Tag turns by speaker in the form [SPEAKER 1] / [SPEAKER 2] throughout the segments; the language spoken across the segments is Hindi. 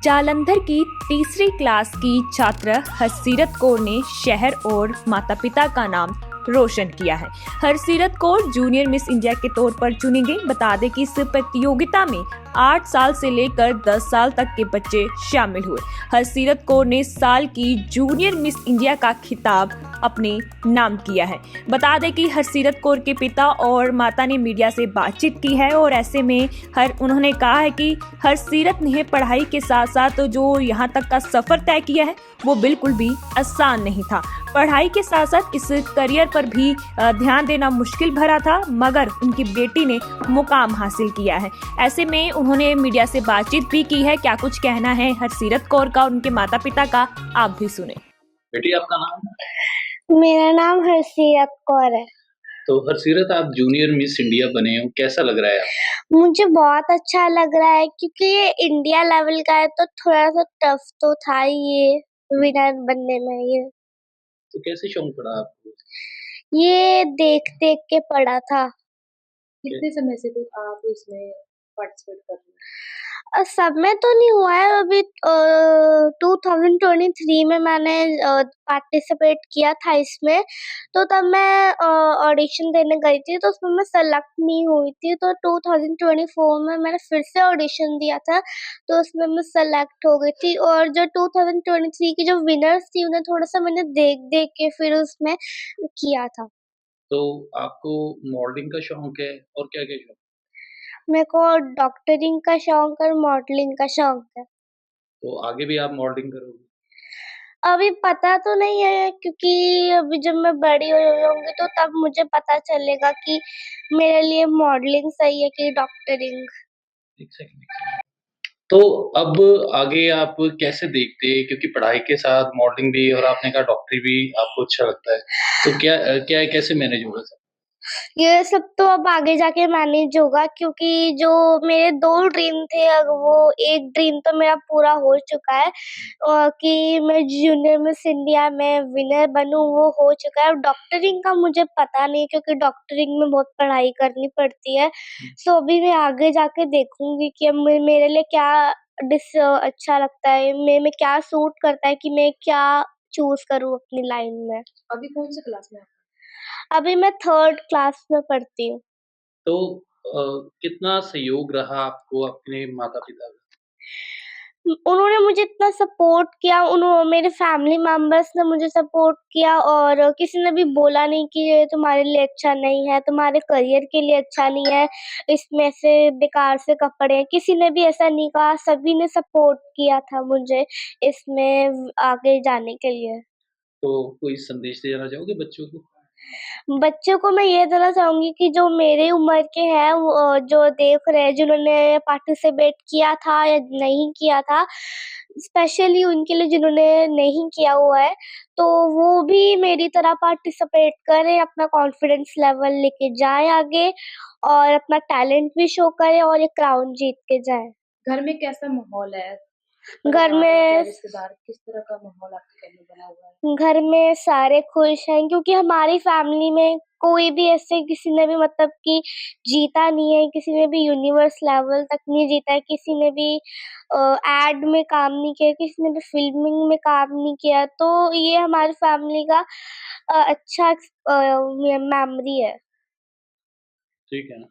[SPEAKER 1] जालंधर की तीसरी क्लास की छात्रा हरसीरत कौर ने शहर और माता पिता का नाम रोशन किया है। हरसीरत कौर जूनियर मिस इंडिया के तौर पर चुनी गई। बता दें कि इस प्रतियोगिता में 8 साल से लेकर 10 साल तक के बच्चे शामिल हुए। हरसीरत कौर ने साल की जूनियर मिस इंडिया का खिताब अपने नाम किया है। बता दें कि हरसीरत कौर के पिता और माता ने मीडिया से बातचीत की है और ऐसे में उन्होंने कहा है कि हरसीरत ने पढ़ाई के साथ साथ जो यहाँ तक का सफर तय किया है वो बिल्कुल भी आसान नहीं था। पढ़ाई के साथ साथ इस करियर पर भी ध्यान देना मुश्किल भरा था, मगर उनकी बेटी ने मुकाम हासिल किया है। ऐसे में उन्होंने मीडिया से बातचीत भी की है। क्या कुछ कहना है हरसीरत कौर का, उनके माता पिता का, आप भी सुने।
[SPEAKER 2] बेटी आपका नाम?
[SPEAKER 3] मेरा नाम हरसीरत कौर है।
[SPEAKER 2] तो हरसीरत, आप जूनियर मिस इंडिया बने हो, कैसा लग रहा है आपको?
[SPEAKER 3] मुझे बहुत अच्छा लग रहा है क्योंकि ये इंडिया लेवल का है तो थोड़ा सा टफ तो था ही ये विनर बनने में। ये
[SPEAKER 2] तो कैसे शौक पड़ा आपको?
[SPEAKER 3] ये देख देख के पड़ा था।
[SPEAKER 4] कितने समय से तो आप इसमें पार्टिसिपेट कर रहे हैं?
[SPEAKER 3] सब में तो नहीं हुआ है अभी। 2023 में मैंने पार्टिसिपेट किया था इसमें, तो तब मैं ऑडिशन देने गई थी तो उसमें मैं सेलेक्ट नहीं हुई थी। तो 2024 में मैंने फिर से ऑडिशन दिया था तो उसमें मैं सेलेक्ट हो गई थी। और जो 2023 की जो विनर्स थी उन्हें थोड़ा सा मैंने देख देख के फिर उसमें किया था।
[SPEAKER 2] तो आपको मॉडलिंग का शौक है और क्या-क्या शौक?
[SPEAKER 3] मेरे को डॉक्टरिंग का शौक और मॉडलिंग का शौक है।
[SPEAKER 2] तो आगे भी आप मॉडलिंग करोगे?
[SPEAKER 3] अभी पता तो नहीं है क्योंकि अभी जब मैं बड़ी हो जाऊंगी तो तब मुझे पता चलेगा कि मेरे लिए मॉडलिंग सही है कि डॉक्टरिंग।
[SPEAKER 2] एक सेकंड। तो अब आगे आप कैसे देखते हैं, क्योंकि पढ़ाई के साथ मॉडलिंग भी और आपने कहा डॉक्टरी भी आपको अच्छा लगता है, तो क्या कैसे मैनेज होगा सब?
[SPEAKER 3] ये सब तो अब आगे जाके मैनेज होगा क्योंकि जो मेरे 2 ड्रीम थे वो एक ड्रीम तो मेरा पूरा हो चुका है कि मैं जूनियर मिस इंडिया में विनर बनूं, वो हो चुका है। अब डॉक्टरिंग का मुझे पता नहीं क्योंकि डॉक्टरिंग में बहुत पढ़ाई करनी पड़ती है। सो अभी मैं आगे जाके देखूंगी कि अब मेरे लिए क्या अच्छा लगता है, मेरे में क्या सूट करता है कि मैं क्या चूज करूँ अपनी लाइन में।
[SPEAKER 4] अभी कौन से क्लास में आप?
[SPEAKER 3] अभी मैं 3rd क्लास में पढ़ती हूँ।
[SPEAKER 2] तो कितना सहयोग रहा आपको अपने माता-पिता का?
[SPEAKER 3] उन्होंने मुझे इतना सपोर्ट किया, मेरे फैमिली मेंबर्स ने मुझे सपोर्ट किया और किसी ने भी बोला नहीं कि ये तुम्हारे लिए अच्छा नहीं है, तुम्हारे करियर के लिए अच्छा नहीं है, इसमें से बेकार से कपड़े हैं, किसी ने भी ऐसा नहीं कहा। सभी ने सपोर्ट किया था मुझे इसमें आगे जाने के लिए।
[SPEAKER 2] तो कोई संदेश देना चाहोगे बच्चों को?
[SPEAKER 3] बच्चों को मैं ये देना चाहूँगी कि जो मेरे उम्र के हैं वो जो देख रहे हैं, जिन्होंने पार्टिसिपेट किया था या नहीं किया था, स्पेशली उनके लिए जिन्होंने नहीं किया हुआ है, तो वो भी मेरी तरह पार्टिसिपेट करें, अपना कॉन्फिडेंस लेवल लेके जाएँ आगे और अपना टैलेंट भी शो करें और एक क्राउन जीत के जाएँ।
[SPEAKER 4] घर में कैसा माहौल है?
[SPEAKER 3] घर
[SPEAKER 4] परिवार
[SPEAKER 3] में
[SPEAKER 4] क्या रिश्तेदार किस तरह का माहौल आपके घर में बना हुआ है?
[SPEAKER 3] घर में सारे खुश हैं क्योंकि हमारी फैमिली में कोई भी ऐसे किसी ने भी मतलब कि जीता नहीं है, किसी ने भी यूनिवर्स लेवल तक नहीं जीता है, किसी ने भी एड में काम नहीं किया, किसी ने भी फिल्मिंग में काम नहीं किया। तो ये हमारी फैमिली का अच्छा मेमोरी है।
[SPEAKER 2] ठीक है ना?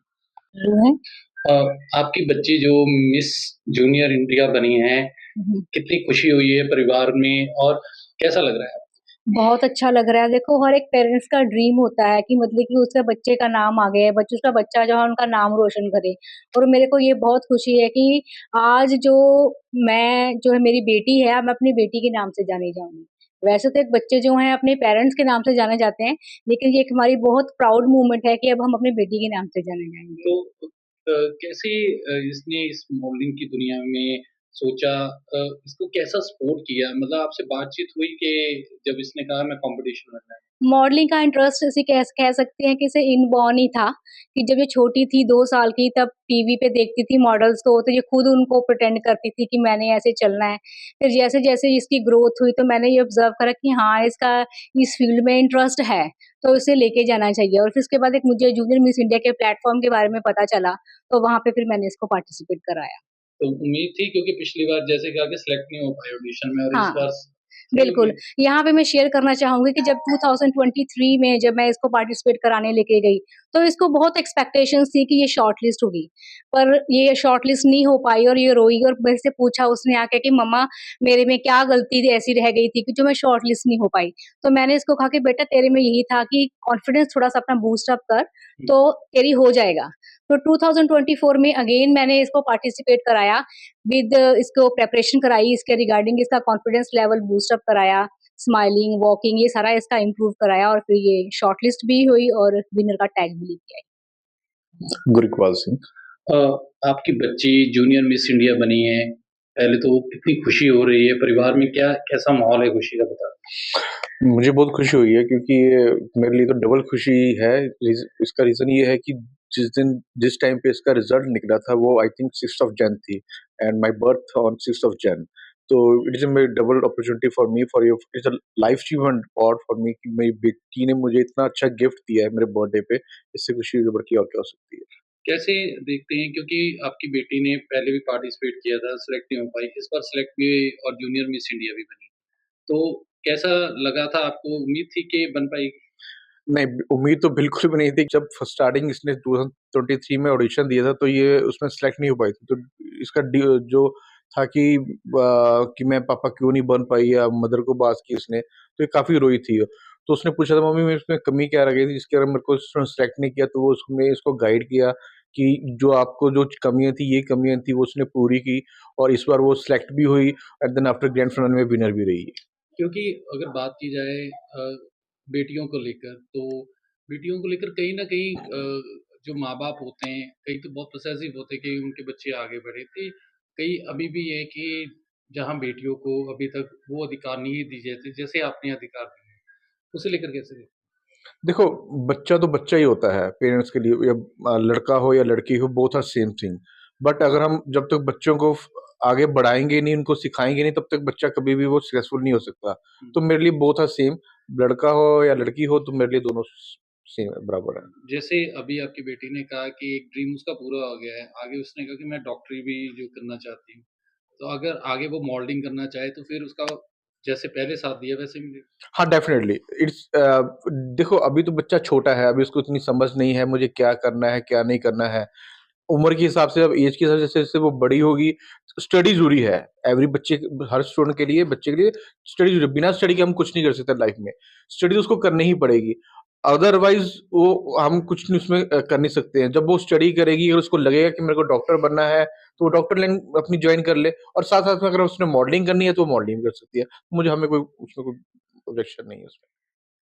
[SPEAKER 2] आपकी बच्ची जो मिस जूनियर इंडिया बनी है, कितनी खुशी हुई है परिवार में और कैसा लग रहा है?
[SPEAKER 5] बहुत अच्छा लग रहा है। देखो, हर एक पेरेंट्स का ड्रीम होता है कि मतलब कि उसके बच्चे का नाम आ गया है, उसका बच्चा जो है उनका नाम रोशन करे। और मेरे को ये बहुत खुशी है कि आज जो है मेरी बेटी है, मैं अपनी बेटी के नाम से जानी जाऊंगी। वैसे तो एक बच्चे जो हैं अपने पेरेंट्स के नाम से जाने जाते हैं, लेकिन ये एक हमारी बहुत प्राउड मूवमेंट है कि अब हम अपनी बेटी के नाम से जाने जाएंगे।
[SPEAKER 2] तो कैसे इसने इस मॉडलिंग की दुनिया में सोचा, इसको कैसा सपोर्ट किया? मतलब आपसे बातचीत हुई कि जब इसने कहा मैं कॉम्पिटिशन में जाना है?
[SPEAKER 5] मॉडलिंग का इंटरेस्ट इसे कह सकते हैं कि इसे इनबॉर्न ही था कि जब ये छोटी थी 2 साल की, तब टीवी पे देखती थी मॉडल्स को, तो ये खुद उनको प्रिटेंड करती थी कि मैंने ऐसे चलना है। फिर जैसे-जैसे इसकी ग्रोथ हुई तो मैंने ये ऑब्ज़र्व करा कि हाँ, इसका इस फील्ड में इंटरेस्ट है, तो इसे लेके जाना चाहिए। और फिर उसके बाद एक मुझे जूनियर मिस इंडिया के प्लेटफ़ॉर्म के बारे में पता चला, तो वहाँ पे फिर मैंने इसको पार्टिसिपेट कराया।
[SPEAKER 2] तो उम्मीद थी क्योंकि पिछली बार जैसे कहा कि सिलेक्ट नहीं हो पाए ऑडिशन में और इस
[SPEAKER 5] हाँ।
[SPEAKER 2] बार
[SPEAKER 5] बिल्कुल, यहाँ पे मैं शेयर करना चाहूँगी कि जब 2023 में जब मैं इसको पार्टिसिपेट कराने लेके गई, तो इसको बहुत एक्सपेक्टेशंस थी कि ये शॉर्टलिस्ट होगी। पर ये शॉर्टलिस्ट नहीं हो पाई और ये रोई और मेरे से पूछा उसने आके कि मम्मा मेरे में क्या गलती ऐसी रह गई थी कि जो मैं शॉर्टलिस्ट नहीं हो पाई। तो मैंने इसको कहा कि बेटा तेरे में यही था कि कॉन्फिडेंस थोड़ा-सा अपना बूस्ट अप कर, तो तेरी हो जाएगा। तो 2024 में अगेन मैंने इसको पार्टिसिपेट कराया विद इसको प्रिपरेशन कराई इसके रिगार्डिंग इसका कॉन्फिडेंस लेवल बूस्ट अप कराया, स्माइलिंग, वॉकिंग ये सारा इसका इम्प्रूव कराया और फिर ये शॉर्टलिस्ट भी हुई और विनर का टैग भी लेके आई।
[SPEAKER 6] गुरकवाल सिंह।
[SPEAKER 2] अ, आपकी बच्ची जूनियर मिस इंडिया बनी है, पहले तो कितनी खुशी हो रही है, परिवार में क्या कैसा माहौल है खुशी का बता?
[SPEAKER 6] मुझे बहुत खुशी हुई है क्योंकि ये मेरे लिए तो डबल खुशी है। इसका रीज़न ये है कि जिस टाइम पे इसका रिज़ल्ट निकला था वो I think 6th of Jan थी and my birth on 6th of Jan. तो it is a double opportunity for me for your it's a life achievement award for me कि मेरी बेटी ने मुझे इतना अच्छा गिफ्ट दिया है मेरे बर्थडे पे। इससे खुशी बढ़ के और क्या हो सकती है।
[SPEAKER 2] कैसे देखते हैं क्योंकि आपकी बेटी ने पहले भी पार्टिसिपेट किया था, सिलेक्ट नहीं हो पाई, इस बार सिलेक्ट भी हुई और जूनियर मिस इंडिया भी बनी। तो कैसा लगा था आपको? उम्मीद थी कि बन पाएगी?
[SPEAKER 6] नहीं, उम्मीद तो बिल्कुल भी नहीं थी। जब स्टार्टिंग इसने 2023 में ऑडिशन दिया था तो ये उसमें सेलेक्ट नहीं हो पाई थी। तो इसका जो था कि मैं पापा क्यों नहीं बन पाई या मदर को बात की उसने, तो ये काफ़ी रोई थी। तो उसने पूछा था मम्मी मेरे इसमें कमी क्या रह गई थी जिसके कारण मेरे को सेलेक्ट नहीं किया, तो वो उसने इसको गाइड किया कि जो आपको जो कमियाँ थी, ये कमियाँ थी वो उसने पूरी की और इस बार वो सेलेक्ट भी हुई and then after grand finale में विनर भी रही है।
[SPEAKER 2] क्योंकि अगर बात की जाए बेटियों को लेकर तो बेटियों को लेकर कहीं न कहीं जो माँ-बाप होते हैं, कई तो बहुत पॉसेसिव होते हैं कि उनके बच्चे आगे बढ़े। तो कई अभी भी है कि जहाँ बेटियों को अभी तक वो अधिकार नहीं दिए जाते, जैसे आपने अधिकार दिए हैं, उसे लेकर कैसे देखते हैं?
[SPEAKER 6] देखो, बच्चा तो बच्चा ही होता है पेरेंट्स के लिए या लड़का हो या लड़की हो both are same thing. But अगर हम जब तक बच्चों को आगे बढ़ाएँगे नहीं, उनको सिखाएँगे नहीं तब तक बच्चा कभी भी वो सक्सेसफुल नहीं हो सकता। तो मेरे लिए बोथ आर सेम, लड़का हो या लड़की हो तो मेरे लिए दोनों सेम है, बराबर है।
[SPEAKER 2] जैसे अभी आपकी बेटी ने कहा कि एक ड्रीम उसका पूरा हो गया है, आगे उसने कहा कि मैं डॉक्टरी भी जो करना चाहती हूँ। तो अगर आगे वो मॉडलिंग करना चाहे तो फिर उसका जैसे पहले साथ दिया वैसे मिलेगा?
[SPEAKER 6] हाँ, डेफ़िनेटली देखो अभी तो बच्चा छोटा है, अभी उसको इतनी समझ नहीं है मुझे क्या करना है, क्या नहीं करना है। उम्र के हिसाब से अब एज के हिसाब से जैसे-जैसे वो बड़ी होगी, स्टडी ज़रूरी है। एवरी बच्चे हर स्टूडेंट के लिए, बच्चे के लिए स्टडी ज़रूरी है। बिना स्टडी के हम कुछ नहीं कर सकते लाइफ़ में। स्टडी तो उसको करनी ही पड़ेगी। अदरवाइज़ वो हम कुछ नहीं उसमें कर नहीं सकते हैं। जब वो स्टडी करेगी और उसको लगेगा कि मेरे को डॉक्टर बनना है, तो वो डॉक्टर लाइन अपनी जॉइन कर ले और साथ-साथ में अगर उसने मॉडलिंग करनी है, तो वो मॉडलिंग कर सकती है। मुझे हमें कोई उसमें कोई ऑब्जेक्शन नहीं है उसमें।